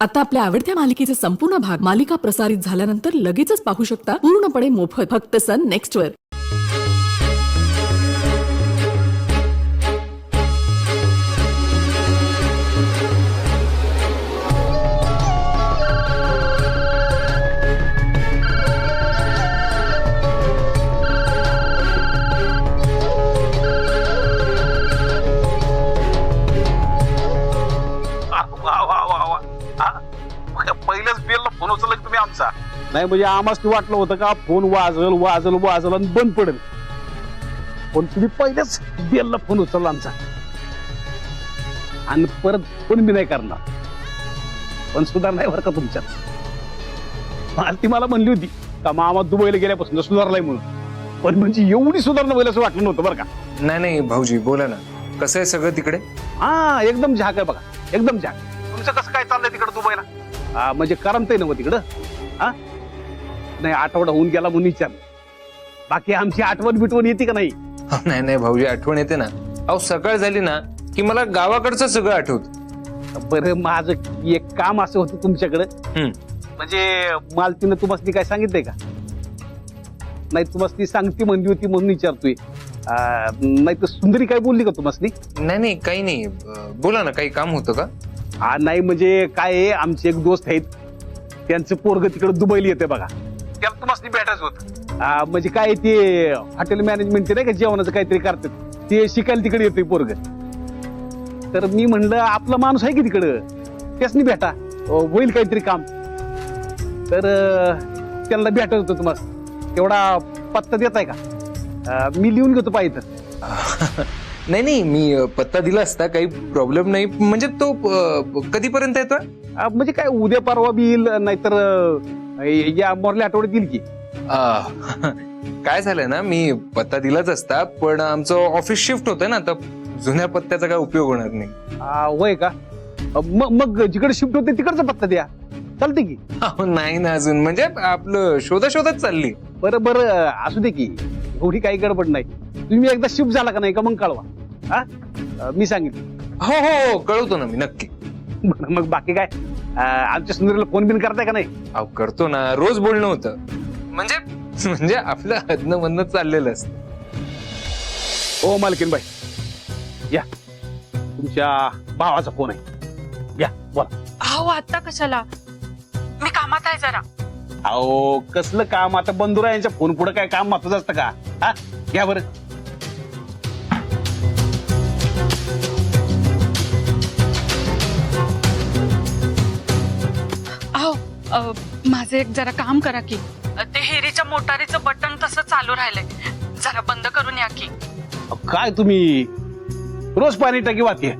आता आपल्या आवडत्या मालिकेचे संपूर्ण भाग मालिका प्रसारित झाल्यानंतर लगेचच पाहू शकता पूर्णपणे मोफत फक्त सन नेक्स्ट वर. पहिल्याच बेलला फोन उचलला की तुम्ही आमचा. नाही म्हणजे आम्हाला वाटलं होतं का फोन वाजल वाजल वाजल आणि बंद पडेल, पण तुम्ही पहिल्याच बेलला फोन उचलला आमचा आणि परत फोन बी नाही करणार. पण सुधार नाही बरं का तुमच्यात. ती मला म्हणली होती का मामा दुबईला गेल्यापासून सुधारलाय म्हणून, पण म्हणजे एवढी सुधारणा होईल असं वाटलं नव्हतं बरं का. नाही भाऊजी बोला ना, कसं आहे सगळं तिकडे? हा एकदम झाक आहे बघा, एकदम झाक. तुमचं कसं काय चाललंय तिकडे दुबईला? म्हणजे करमतंय ना तिकडं. हा नाही आठवडा होऊन गेला म्हणून विचार, बाकी आमची आठवण बिटवण येते का नाही? नाही भाऊजी आठवण येते ना. अहो सकाळ झाली ना की मला गावाकडचं सगळं आठवत. बरं माझं एक काम असं होतं तुमच्याकडं, म्हणजे मालतीनं तुम्हाला काय सांगितलंय का? नाही तुम्हाला ती सांगती म्हणली होती म्हणून विचारतोय. नाही तर सुंदरी काय बोलली का तुम्हाला? नाही काही नाही, बोला ना, काही काम होतं का? नाही म्हणजे काय आहे, आमचे एक दोस्त आहेत, त्यांचं पोरग तिकडे दुबईला येते बघा. त्याला तुम्हाला भेटायचं होतं. म्हणजे काय ते हॉटेल मॅनेजमेंट नाही का, जेवणाचं काहीतरी करतात, ते शिकायला तिकडे येतोय पोरग. तर मी म्हणलं आपला माणूस आहे की तिकडं, त्यासनी भेटा, होईल काहीतरी काम. तर त्यांना भेटायचं होतं तुम्हाला, तेवढा पत्ता देताय का? मी लिहून घेतो पाहिजे तर. नाही मी पत्ता दिला असता, काही प्रॉब्लेम नाही. म्हणजे तो कधीपर्यंत येतोय? म्हणजे काय उद्या परवा बी येईल, नाहीतर या मोरल्या आठवड्यात येईल की. काय झालंय ना, मी पत्ता दिलाच असता, पण आमचं ऑफिस शिफ्ट होतंय ना, तर जुन्या पत्त्याचा काय उपयोग होणार नाही. वय का? मग जिकडे शिफ्ट होते तिकडचा पत्ता द्या, चालते की. नाही ना अजून, म्हणजे आपलं शोधत चालली. बरं असू दे की, एवढी काही गडबड नाही. तुम्ही एकदा शिफ्ट झाला का नाही का मग कळवा. मी सांगितलं. हो कळवतो ना मी नक्की. मग बाकी काय, आमच्या सुंदरीला फोन बिन करताय का नाही? अहो करतो ना, रोज बोलणं होतं. म्हणजे आपलं हदनं मधनं चाललेलं असतं. हो मालकीन बाई, या तुमच्या भावाचा फोन आहे, या बोला. अहो आता कशाला, मी कामात आहे जरा. अहो कसलं काम, आता बंधुरा यांच्या फोन पुढे काय काम महत्वाचं असतं का? हा घ्या बरं. अहो माझं एक जरा काम करा की, ते हेरीच्या मोटारीचं बटन तसं चालू राहिलंय, जरा बंद करून या की. काय तुम्ही रोज पाणी टाकी वाहतीये?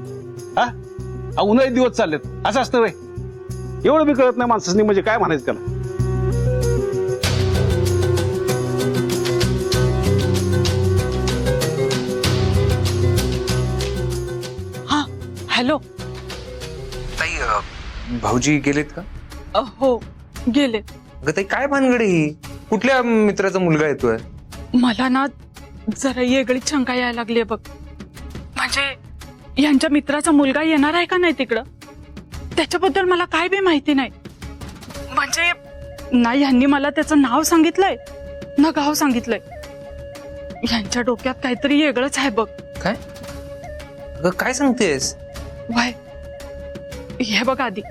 हा उन्हाळी दिवस चाललेत, असं असतं वय? एवढं मी कळत नाही माणसांनी, म्हणजे काय म्हणायचं त्याला? हा हॅलो. ताई भाऊजी गेलेत का? हो गेले. अगं ताई काय भानगड ही, कुठल्या मित्राचा मुलगा येतोय? मला ना जरा वेगळी शंका यायला लागली बघ. म्हणजे यांच्या मित्राचा मुलगा येणार आहे का नाही तिकडं, त्याच्याबद्दल मला काय बी माहिती नाही. म्हणजे ना यांनी मला त्याचं नाव सांगितलंय ना गाव सांगितलंय. यांच्या डोक्यात काहीतरी वेगळंच आहे बघ. काय? अगं काय सांगतेस? वाय हे बघ आधी,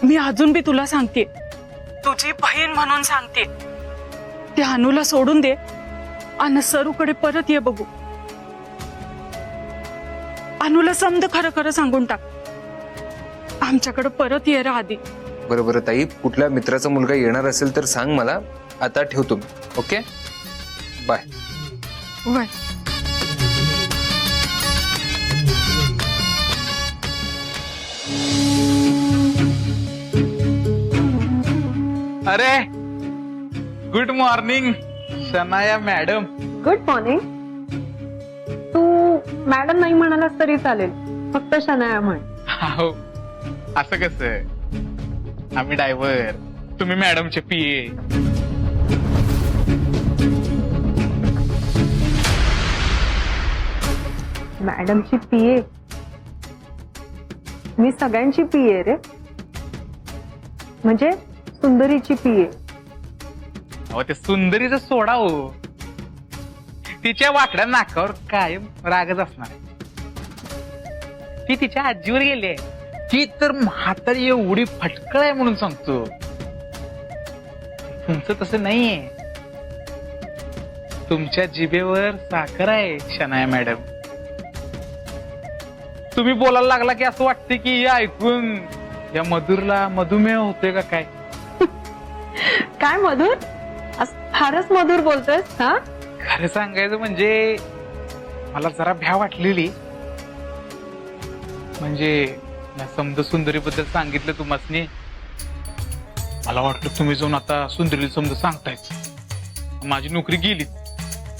मी अजून बी तुला सांगते, तुझी बहीण म्हणून सांगते, ते अनुला सोडून दे आणि सरूकडे परत ये बघू. अनुला समज खरं सांगून टाक, आमच्याकडे परत ये रा आधी. बरं ताई, कुठल्या मित्राचा मुलगा येणार असेल तर सांग मला. आता ठेवतो मी. Okay bye. वाय अरे good morning Shanaya madam. Good morning. तू मॅडम नाही म्हणालास तरी चालेल, फक्त शनाया म्हण. हो असं कसं, आम्ही ड्रायव्हर, तुम्ही मॅडमचे पीए. मॅडमची पीए? मी सगळ्यांची पीए रे. म्हणजे सुंदरीची पीए. अहो ते सुंदरीचं सोडा हो, तिच्या वाकड्या नाकावर कायम रागच असणार आहे. ती तिच्या आजीवर गेली आहे. ती तर म्हातारी एवढी फटकळ आहे म्हणून सांगतो. तुमचं तसं नाहीये. तुमच्या जिभेवर साखर आहे शनाया मॅडम. तुम्ही बोलायला लागला की असं वाटते की हे ऐकून या मधुरला मधुमेह होतोय का काय. काय मधुर, फारच मधुर बोलतोयस हा. खरं सांगायचं म्हणजे मला जरा भ्या वाटलेली. म्हणजे समजा सुंदरी बद्दल सांगितलं तुम्हाला, मला वाटलं तुम्ही जाऊन आता सुंदरीला समजा सांगतायच, माझी नोकरी गेली.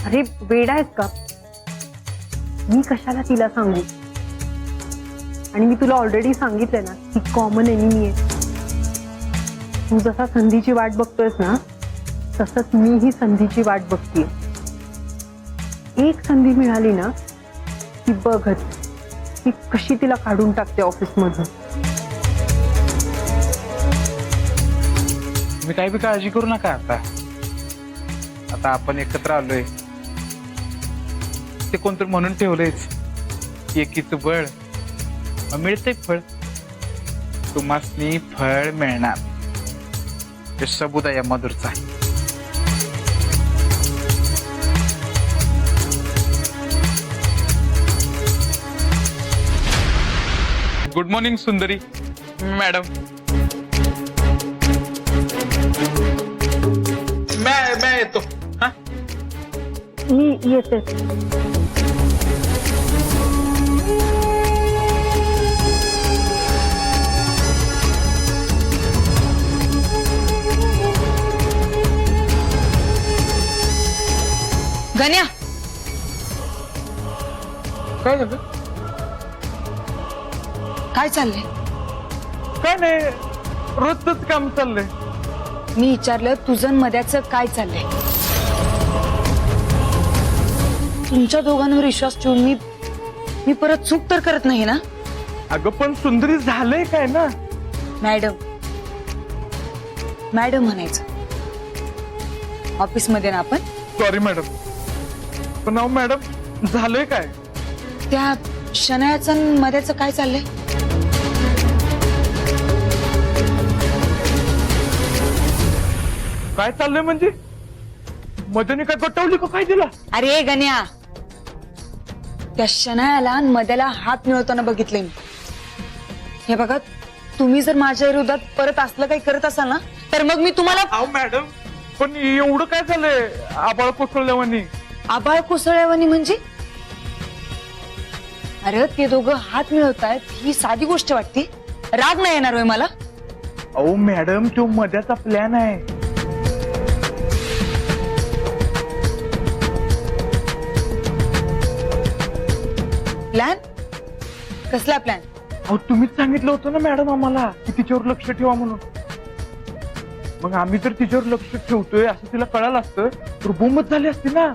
अरे वेडा आहेस का, मी कशाला तिला सांगू. आणि मी तुला ऑलरेडी सांगितलंय ना, ती कॉमन एनिमी आहे. तू जसा संधीची वाट बघतोयस ना, तसंच मी ही संधीची वाट बघतीये. एक संधी मिळाली ना, ती बघच ती कशी तिला काढून टाकते ऑफिस मधून. तुम्ही काही बी काळजी करू नका. आता आपण एकत्र आलोय, ते कोणतरी म्हणून ठेवलंयच, एकीचं बळ मिळतंय फळ. तुम्हासनी फळ मिळणार, हे सबूत आहे या मधुरचा. गुड मॉर्निंग सुंदरी मॅडम. मैं येतो. हा मी येते. गण्या, काय झालं. काय चाललंय? काय नाही, रोजच काम चाललंय. मी विचारलं तुझं मध्याचं काय चाललंय. तुमच्या दोघांवर विश्वास ठेवून मी परत चूक तर करत नाही ना. अगं पण सुंदरी झालंय काय ना. मॅडम मॅडम म्हणायचं ऑफिस मध्ये ना आपण. सॉरी मॅडम, पण नाव मॅडम झालंय काय. त्या शनायाचं आणि मध्याचं काय चाललंय. काय चाललंय म्हणजे मधुने काय गटवली का काय दिला. अरे गण्या, त्या शनायाला आणि मध्याला हात मिळवताना बघितले मी. हे बघा, तुम्ही जर माझ्या विरोधात परत असलं काही करत असाल ना, तर मग मी तुम्हाला. अहो मॅडम, पण एवढं काय झालंय आबाळ कोसळल्यावानी. आबाळ कोसळल्यावानी म्हणजे. अरे ते दोघं हात मिळवतायत ही साधी गोष्ट वाटते. राग नाही येणार होय मला. अहो मॅडम, तो मध्याचा प्लॅन आहे. प्लॅन? कसला प्लॅन? अहो तुम्हीच सांगितलं होतं ना मॅडम आम्हाला की तिच्यावर लक्ष ठेवा म्हणून. मग आम्ही जर तिच्यावर लक्ष ठेवतोय असं तिला कळालं असतं तर बोंबच झाली असती ना.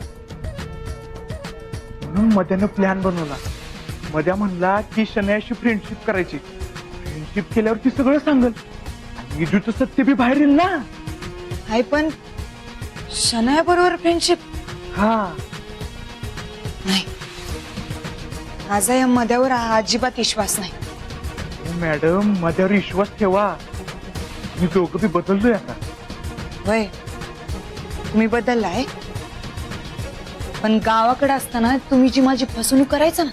म्हणून मध्यानं प्लॅन बनवला. मध्या म्हणला की शनायाशी फ्रेंडशिप करायची. फ्रेंडशिप केल्यावर ती सगळं सांगल आणि इजूचं सत्य बी बाहेर येईल ना. हाय, पण शनाया बरोबर फ्रेंडशिप? हा, नाही, माझा या मध्यावर अजिबात विश्वास नाही. मॅडम मध्यावर विश्वास ठेवा. मी दोघं बी बदललोय आता. वय तुम्ही बदललाय, पण गावाकडे असताना तुम्ही जी माझी फसवणूक करायचा ना,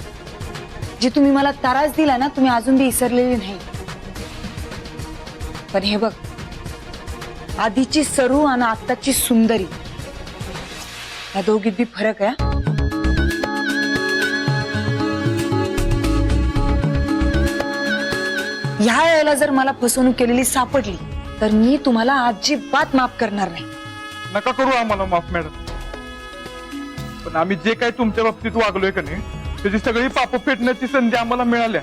जी तुम्ही मला त्रास दिला ना, तुम्ही अजून बी विसरलेली नाही. पण हे बघ, आधीची सरू आणि आताची सुंदरी या दोघीत बी फरक आहे. ह्या वेळेला जर मला फसवणूक केलेली सापडली तर मी तुम्हाला अजिबात माफ करणार नाही. नका करू आम्हाला माफ मॅडम. पण आम्ही जे काही तुमच्या बाबतीत वागलोय का नाही, त्याची सगळी पाप फेडण्याची संधी आम्हाला मिळाल्या.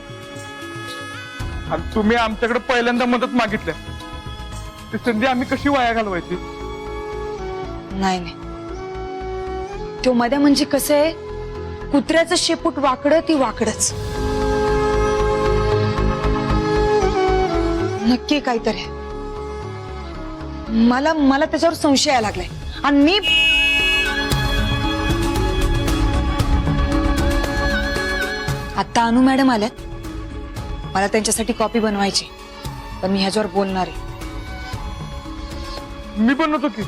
आणि तुम्ही आमच्याकडे पहिल्यांदा मदत मागितल्या, ती संधी आम्ही कशी वाया घालवायची. नाही नाही, तो मध्ये म्हणजे कसं आहे, कुत्र्याचं शेपूट वाकडं ती वाकडच. नक्की काहीतरी आहे. मला मला त्याच्यावर संशय यायला लागलाय आणि मी आता अनु मॅडम आल्यात, मला त्यांच्यासाठी कॉपी बनवायची, पण मी ह्याच्यावर बोलणार आहे. मी बनवतो की.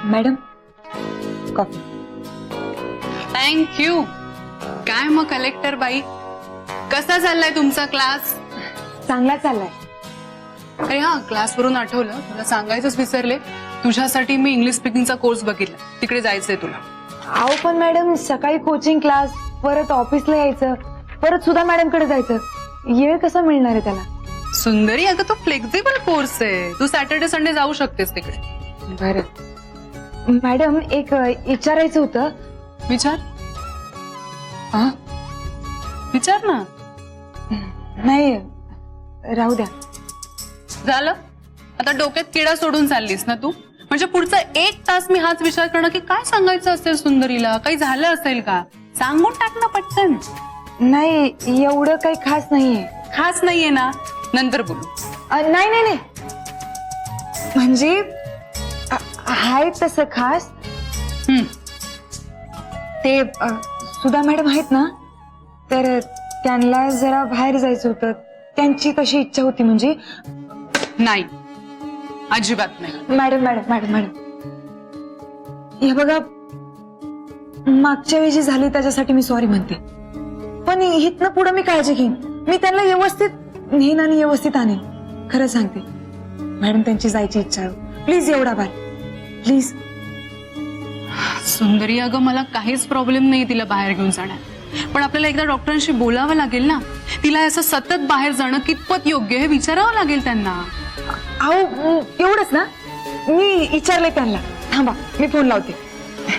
Madam coffee. थँक्यू. काय मग कलेक्टर बाई, कसा चाललाय तुमचा क्लास? चांगला चाललाय. अरे हा, क्लासवरून आठवलं, तुला सांगायचंच विसरले, तुझ्यासाठी मी इंग्लिश स्पीकिंगचा कोर्स बघितला, तिकडे जायचंय तुला. अहो पण मॅडम सकाळी कोचिंग क्लास, परत ऑफिसला यायचं, परत सुद्धा मॅडम कडे जायचं, वेळ कसा मिळणार आहे त्याला? सुंदरी, अगं तो फ्लेक्झिबल कोर्स आहे, तू सॅटर्डे संडे जाऊ शकतेस तिकडे. बरं मॅडम, एक विचारायचं होतं. विचार. हा? विचार ना. नाही राहू द्या. झालं, आता डोक्यात किडा सोडून चाललीस ना तू? म्हणजे पुढचा 1 तास मी हाच विचार करणं की काय सांगायचं असेल सुंदरीला, काही झालं असेल का, सांगून टाक ना पटकन. नाही एवढं काही खास नाहीये. खास नाहीये ना, नंतर बोलू. नाही नाही नाही, म्हणजे आहे तसं खास. ते सुधा मॅडम आहेत ना, तर त्यांना जरा बाहेर जायचं होतं, त्यांची तशी इच्छा होती. म्हणजे नाही, अजिबात नाही. मॅडम मॅडम मॅडम मॅडम हे बघा, मागच्या वेळी जी झाली त्याच्यासाठी मी सॉरी म्हणते, पण इथनं पुढे मी काळजी घेईन. मी त्यांना व्यवस्थित नेईन आणि व्यवस्थित आणेन. खरं सांगते मॅडम, त्यांची जायची इच्छा आहे. प्लीज एवढा बार, प्लीज. सुंदरी, अगं मला काहीच प्रॉब्लेम नाही तिला बाहेर घेऊन जाण्यात, पण आपल्याला एकदा डॉक्टरांशी बोलावं लागेल ना. तिला असं सतत बाहेर जाणं कितपत योग्य हे विचारावं लागेल त्यांना. अहो एवढंच ना, मी विचारले त्यांना. थांबा मी फोन लावते.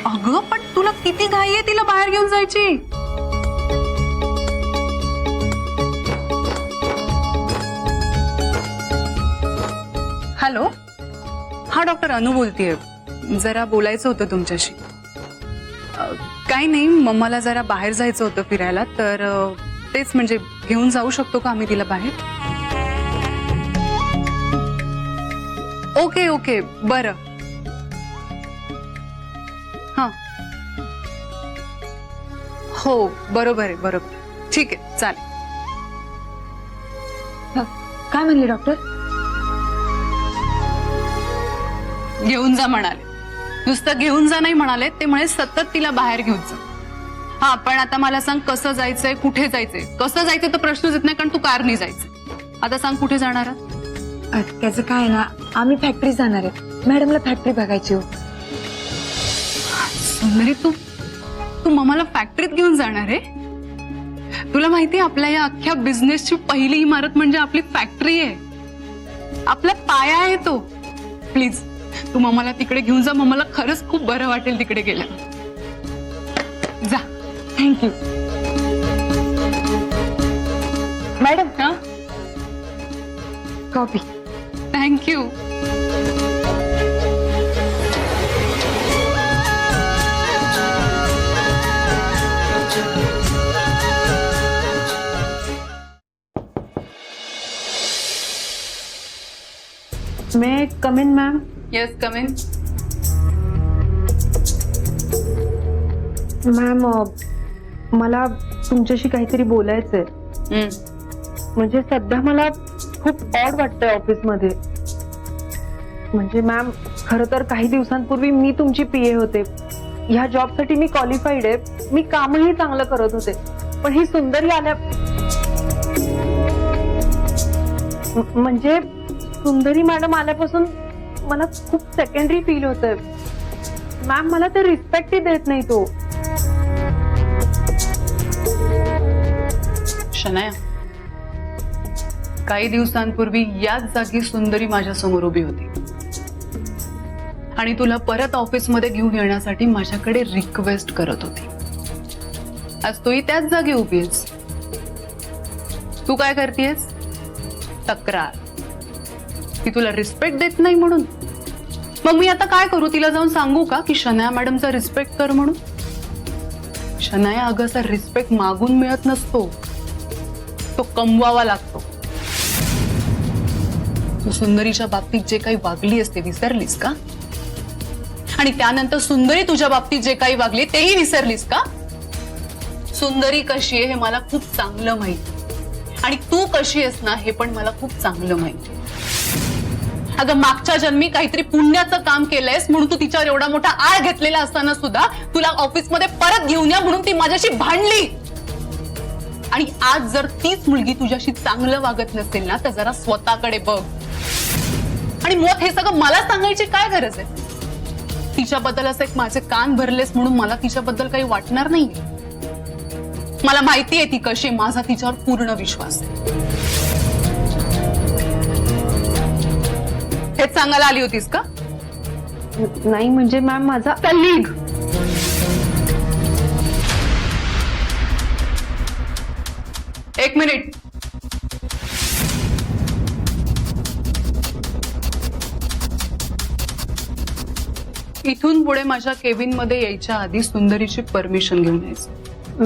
अगं पण तुला किती घाई आहे तिला बाहेर घेऊन जायची? हॅलो, हा डॉक्टर अनु बोलतेय. जरा बोलायचं होतं तुमच्याशी. काही नाही, मला जरा बाहेर जायचं होतं फिरायला, तर तेच म्हणजे घेऊन जाऊ शकतो का आम्ही तिला बाहेर? ओके ओके, बरं. हा हो, बरोबर आहे, बरोबर. ठीक आहे, चालेल. काय म्हणले डॉक्टर? घेऊन जा म्हणाले. नुसतं घेऊन जा नाही म्हणाले, ते म्हणे सतत तिला बाहेर घेऊन जा. हा, पण आता मला सांग, कसं जायचंय, कुठे जायचंय? कसं जायचं तर प्रश्नच येत नाही, कारण तू कारनी जायचंय. आता सांग, कुठे जाणार आहात? त्याचं काय ना, आम्ही फॅक्टरी जाणार आहे. मॅडमला फॅक्टरी बघायची हो. सुंदरी, तू मम्माला फॅक्टरीत घेऊन जाणार आहे? तुला माहितीये, आपल्या या अख्ख्या बिझनेसची पहिली इमारत म्हणजे आपली फॅक्टरी आहे. आपला पाया आहे तो. प्लीज तू मम्माला तिकडे घेऊन जा, मम्माला खरंच खूप बरं वाटेल तिकडे गेलं. जा. Thank you madam. हा, coffee. Thank you. May come in ma'am? Yes, come in. Ma'am, मला तुमच्याशी काहीतरी बोलायचंय. म्हणजे सध्या मला खूप ऑड वाटतंय ऑफिसमध्ये. म्हणजे मॅम, खरं तर काही दिवसांपूर्वी मी तुमची पीए होते. ह्या जॉबसाठी मी क्वालिफाईड आहे, मी कामही चांगलं करत होते. पण ही सुंदरी आल्या, म्हणजे सुंदरी मॅडम आल्यापासून मला खूप सेकंडरी फील होतंय. मॅम, मला ते रिस्पेक्टही देत नाही तो. शनाया, काही दिवसांपूर्वी याच जागी सुंदरी माझ्या समोर उभी होती आणि तुला परत ऑफिसमध्ये घेऊन येण्यासाठी माझ्याकडे रिक्वेस्ट करत होती. आज तूही त्याच जागी उभी आहेस. तू काय करतेस? तक्रार. ती तुला रिस्पेक्ट देत नाही म्हणून? मग मी आता काय करू? तिला जाऊन सांगू का की शनाया मॅडमचा रिस्पेक्ट कर म्हणून? शनाया अगं असा रिस्पेक्ट मागून मिळत नसतो, तो कमवावा लागतो. तू सुंदरीच्या बाबतीत जे काही वागली असते विसरलीस का? आणि त्यानंतर सुंदरी तुझ्या बाबतीत जे काही वागली तेही विसरलीस का? सुंदरी कशी आहे हे मला खूप चांगलं माहिती, आणि तू कशी आहेस ना हे पण मला खूप चांगलं माहिती. अगं मागच्या जन्मी काहीतरी पुण्याचं काम केलंयस म्हणून तू तिच्यावर एवढा मोठा आळ घेतलेला असताना सुद्धा तुला ऑफिसमध्ये परत घेऊन या म्हणून ती माझ्याशी भांडली. आणि आज जर तीच मुलगी तुझ्याशी चांगलं वागत नसेल ना तर जरा स्वतःकडे बघ. आणि मुळात हे सगळं मला सांगायची काय गरज आहे? तिच्याबद्दल असं एक माझे कान भरलेस म्हणून मला तिच्याबद्दल काही वाटणार नाही. मला माहितीये ती कशी, माझा तिच्यावर पूर्ण विश्वास आहे. हेच सांगायला आली होतीस का? नाही म्हणजे मॅम माझा निघ. एक मिनिट. इथून पुढे माझ्या केबिन मध्ये यायच्या आधी सुंदरीची परमिशन घेऊन यायचं.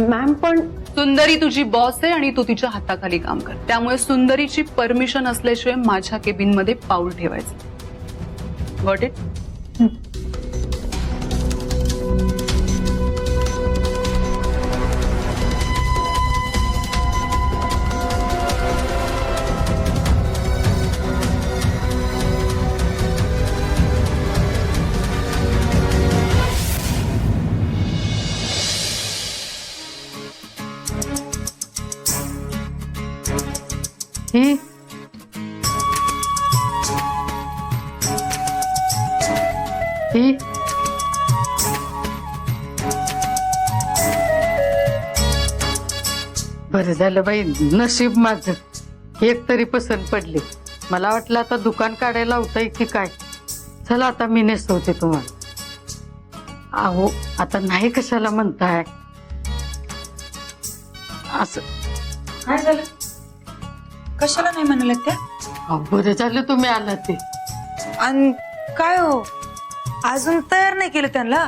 मॅम पण सुंदरी तुझी बॉस आहे आणि तू तिच्या हाताखाली काम कर. त्यामुळे सुंदरीची परमिशन असल्याशिवाय माझ्या केबिन मध्ये पाऊल ठेवायचं. Got it? बरं झालं बाई, नशीब माझं एक तरी पसंत पडली. मला वाटलं आता दुकान काढायला होतंय की काय. चला आता मी नेसवते तुम्हाला. अहो आता नाही कशाला म्हणताय असं? काय झालं? कशाला नाही म्हणाल त्या? अहो, बरं झालं तुम्ही आला ते. आणि काय हो, अजून तयार नाही केलं त्यांना?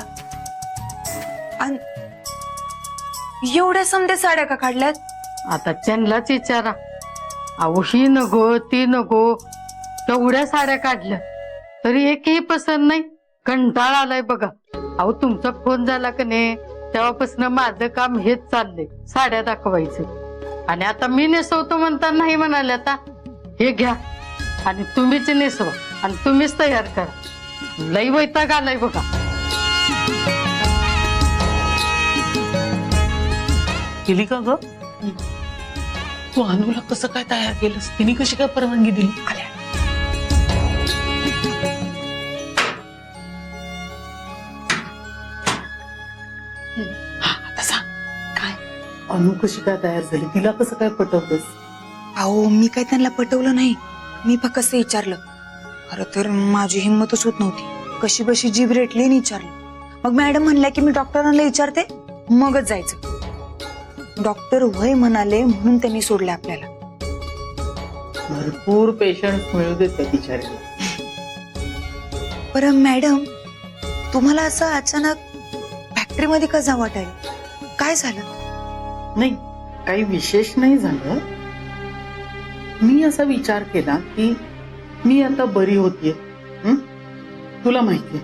आणि एवढ्या समध्या साड्या का काढल्यात? आता त्यांनाच विचारा. अहो ही नको ती नको, तेवढ्या साड्या काढल्या तरी एकही पसंत नाही. कंटाळा आलाय बघा. अहो तुमचा फोन झाला का नाही तेव्हापासून माझं काम हेच चाललंय, साड्या दाखवायचं. आणि आता मी नेसवतो म्हणता नाही म्हणाले. आता हे घ्या आणि तुम्हीच नेसवा आणि तुम्हीच तयार करा. लई वैताग आलाय बघा. केली का ग? तू अनुला कसं काय तयार केलंस? तिने कशी काय परवानगी दिली? आता सांग काय अनु कशी काय तयार झाली? तिला कसं काय पटवलंस? अहो मी काय त्यांना पटवलं नाही, मी फक्त विचारलं. खरं तर माझी हिंमतच होत नव्हती. कशी बशी जीभ रेटली आणि विचारलं. मग मॅडम म्हणल्या की मी डॉक्टरांना विचारते मगच जायचं. डॉक्टर वय म्हणाले म्हणून त्यांनी सोडले आपल्याला. भरपूर पेशंट मिळू देत त्या बिचारीला. बरं मॅडम, तुम्हाला असं अचानक फॅक्टरीमध्ये का जावं वाटायला? काय झालं? नाही काही विशेष नाही झालं. मी असा विचार केला की मी आता बरी होतीये, तुला माहितीये.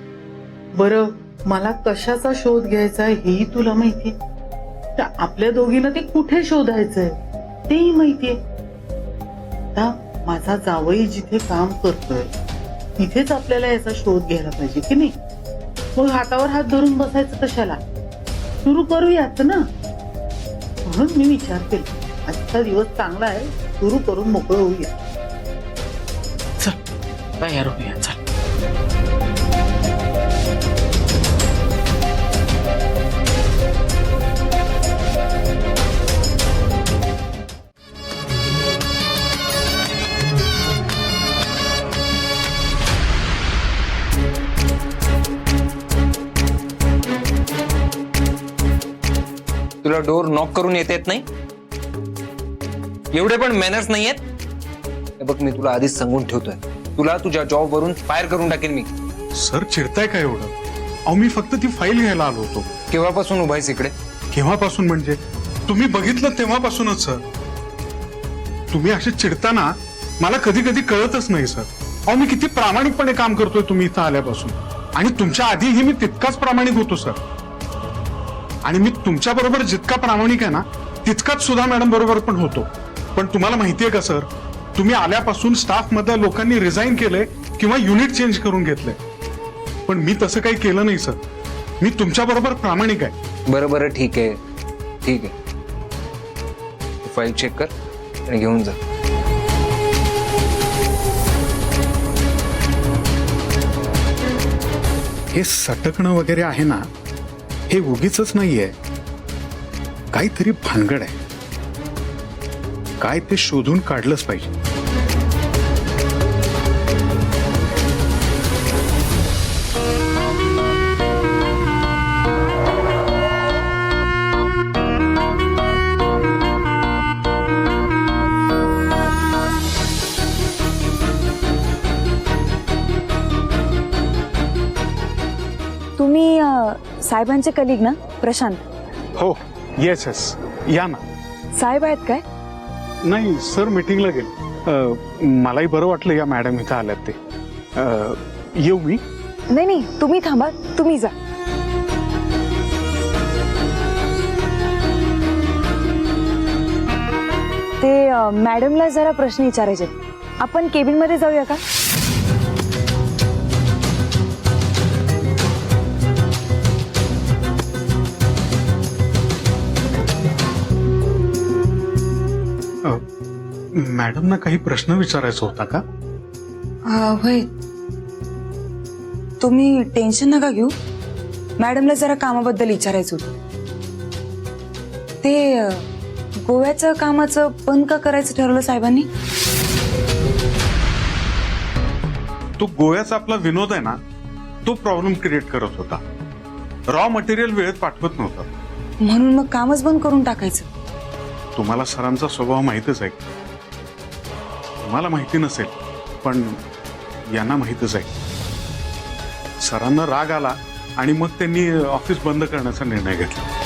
बरं मला कशाचा शोध घ्यायचा हेही तुला माहितीये. तर आपल्या दोघींना ते कुठे शोधायचंय तेही माहितीये. आता माझा जावई जिथे काम करतोय तिथेच आपल्याला याचा शोध घ्यायला पाहिजे की नाही? मग हातावर हात धरून बसायचं कशाला? सुरू करूयात ना. म्हणून मी विचार केला आजचा दिवस चांगला आहे, सुरू करून मोकळं होऊया. चल तयार होऊया. चल. तुला डोर नॉक करून येत नाही? एवढे पण मॅनर्स नाही आहेत? बघ मी तुला आधीच सांगून ठेवतोय, तुला तुझ्या जॉबवरून फायर करून टाकेन मी. सर चिडताय काय एवढं? अहो मी फक्त ती फाईल घ्यायला आलो होतो. केव्हापासून उभा आहेस इकडे? केव्हापासून म्हणजे तुम्ही बघितलं तेव्हापासूनच सर. तुम्ही असे चिडताना मला कधी कधी कळतच नाही सर. अहो मी किती प्रामाणिकपणे काम करतोय तुम्ही इथं आल्यापासून, आणि तुमच्या आधीही मी तितकाच प्रामाणिक होतो सर. आणि मी तुमच्या बरोबर जितका प्रामाणिक आहे ना तितकाच सुधा मॅडम बरोबर पण होतो. पण तुम्हाला माहितीये का सर, तुम्ही आल्यापासून स्टाफ मधल्या लोकांनी रिझाईन केलंय किंवा युनिट चेंज करून घेतलंय. पण मी तसं काही केलं नाही सर. मी तुमच्या बरोबर प्रामाणिक आहे. बरं ठीक आहे, ठीक आहे. फाईल चेक कर आणि घेऊन जा. हे सटकणं वगैरे आहे ना, हे उगीच नाहीये. काहीतरी भानगड आहे. काय ते शोधून काढलंच पाहिजे. तुम्ही साहेबांचे कलिग ना, प्रशांत? हो, येस येस, या ना. साहेब आहेत काय? नाही सर, मीटिंगला गेले. मलाही बरं वाटलं या मॅडम इथं आल्यात ते. येऊ मी? नाही, तुम्ही थांबा, तुम्ही जा. ते मॅडमला जरा प्रश्न विचारायचे. आपण केबिन मध्ये जाऊया का? मॅडमना काही प्रश्न विचारायचा होता का? होय. तुम्ही टेन्शन नका घेऊ. मॅडमला जरा कामाबद्दल विचारायचं होतं. ते गोव्याचं कामाचं बंद का करायचं ठरवलं साहेबांनी? तो गोव्याचा आपला विनोद आहे ना, तो प्रॉब्लेम क्रिएट करत होता. रॉ मटेरियल वेळेत पाठवत नव्हता. म्हणून मग कामच बंद करून टाकायचं. तुम्हाला सरांचा स्वभाव माहितच आहे. तुम्हाला माहिती नसेल पण यांना माहितच आहे. सरांना राग आला आणि मग त्यांनी ऑफिस बंद करण्याचा निर्णय घेतला.